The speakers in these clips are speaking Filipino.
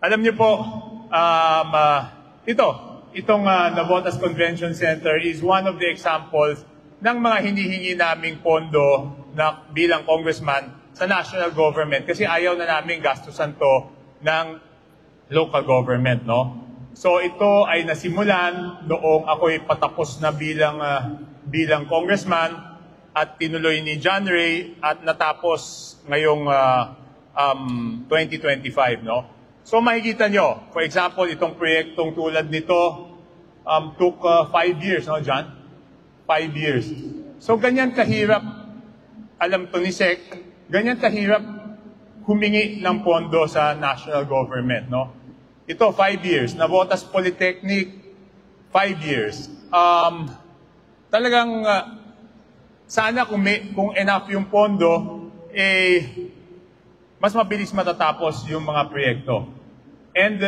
Alam niyo po, itong Navotas Convention Center is one of the examples ng mga hinihingi naming pondo na bilang congressman sa national government kasi ayaw na namin gastusan to ng local government, no? So ito ay nasimulan noong ako'y patapos na bilang congressman at tinuloy ni John Ray at natapos ngayong 2025, no? So makikita nyo, for example, itong proyektong tulad nito took 5 years, no, John? 5 years. So ganyan kahirap, alam to ni Sec, ganyan kahirap humingi ng pondo sa national government, no? Ito, 5 years. Navotas Polytechnic, 5 years. Talagang sana kung enough yung pondo, mas mabilis matatapos yung mga proyekto. And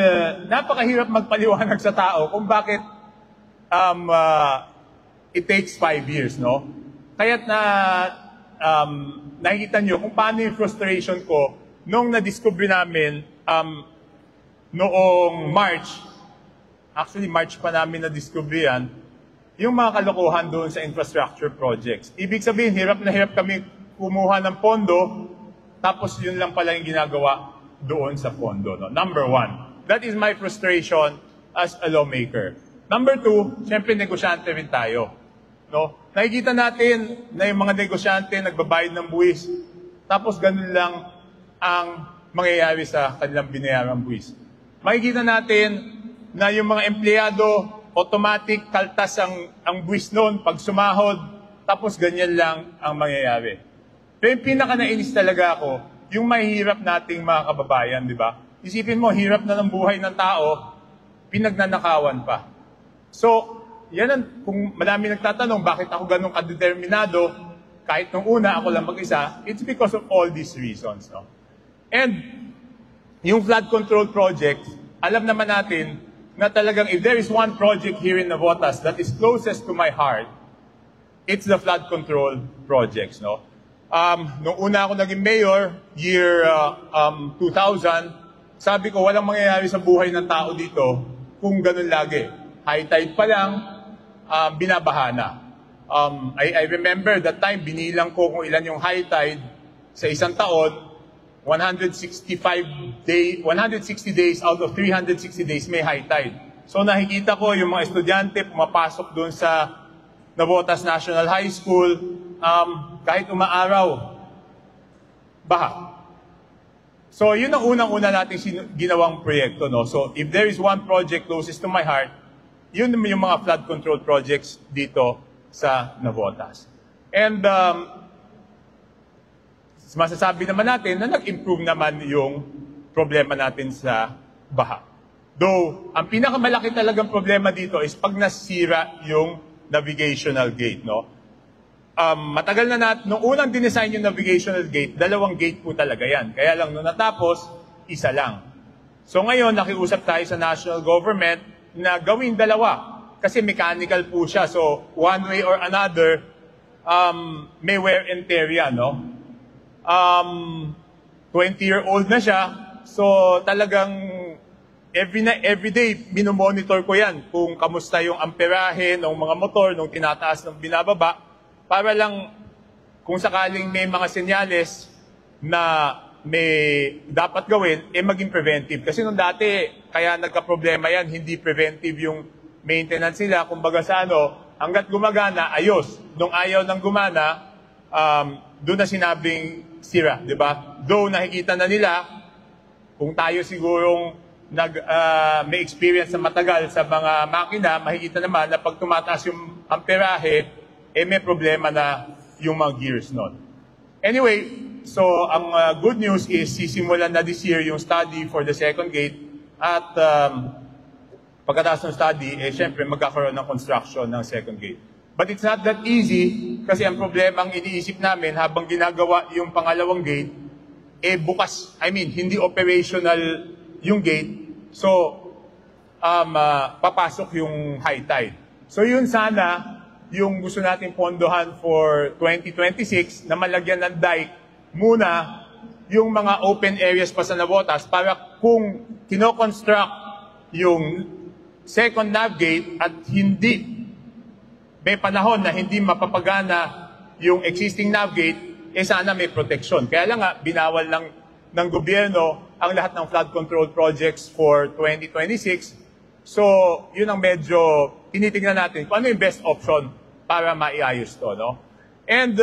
napakahirap magpaliwanag sa tao kung bakit it takes 5 years, no? Kaya't nakikita nyo kung paano yung frustration ko nung na-discover namin noong March, actually March pa namin na-discover yan, yung mga kalokohan doon sa infrastructure projects. Ibig sabihin, hirap na hirap kami kumuha ng pondo, tapos yun lang pala yung ginagawa doon sa pondo. No? Number one, that is my frustration as a lawmaker. Number two, syempre negosyante rin tayo. No? Nakikita natin na yung mga negosyante nagbabayad ng buwis, tapos ganun lang ang mangyayari sa kanilang binayarang buwis. Makikita natin na yung mga empleyado, automatic kaltas ang buwis noon pag sumahod, tapos ganyan lang ang mangyayari. Pero yung pinaka-nainis talaga ako, yung mahihirap nating mga kababayan, di ba? Isipin mo, hirap na ng buhay ng tao, pinagnanakawan pa. So, yan kung marami nagtatanong, bakit ako ganun kadeterminado, kahit nung una ako lang mag-isa, it's because of all these reasons. No? And, yung flood control project, alam naman natin na talagang if there is one project here in Navotas that is closest to my heart, it's the flood control projects. No? Nung una ako naging mayor, year 2000, sabi ko walang mangyayari sa buhay ng tao dito kung ganun lagi. High tide pa lang, binabaha na. I remember that time, binilang ko kung ilan yung high tide sa isang taon, 160 days out of 360 days may high tide. So nakikita ko yung mga estudyante pumapasok doon sa Navotas National High School, kahit umaaraw, baha. So yun ang unang-una nating ginawang proyekto. No? So if there is one project closest to my heart, yun yung mga flood control projects dito sa Navotas. And masasabi naman natin na nag-improve naman yung problema natin sa baha. Though, ang pinakamalaki talagang problema dito is pag nasira yung navigational gate. No? Matagal na nung unang dinesign yung navigational gate, 2 gate po talaga yan. Kaya lang nung natapos, 1 lang. So ngayon, nakiusap tayo sa national government na gawing 2. Kasi mechanical po siya. So, one way or another, may wear and tear yan, no? 20-year-old na siya, so talagang every day minomonitor ko yan kung kamusta yung amperahe ng mga motor nung tinataas ng binababa para lang kung sakaling may mga senyales na may dapat gawin, maging preventive. Kasi nung dati, kaya nagka-problema yan, hindi preventive yung maintenance nila. Kumbaga sa hanggat gumagana, ayos. Nung ayaw ng gumana, doon na sinabing sira, di ba? Though nakikita na nila, kung tayo sigurong may experience na matagal sa mga makina, makikita naman na pag tumataas yung amperahe, may problema na yung mga gears nun. Anyway, so ang good news is sisimulan na this year yung study for the second gate at pagkatapos ng study, syempre magkakaroon ng construction ng second gate. But it's not that easy kasi ang problema ang iniisip namin habang ginagawa yung pangalawang gate, bukas, hindi operational yung gate, so papasok yung high tide. So yun sana yung gusto natin pondohan for 2026 na malagyan ng dike muna yung mga open areas pa sa Navotas para kung kino-construct yung second navgate at hindi may panahon na hindi mapapagana yung existing navgate, sana may protection. Kaya lang nga, binawal lang ng gobyerno ang lahat ng flood control projects for 2026. So, yun ang medyo tinitingnan natin kung ano yung best option para maiayos to, no? And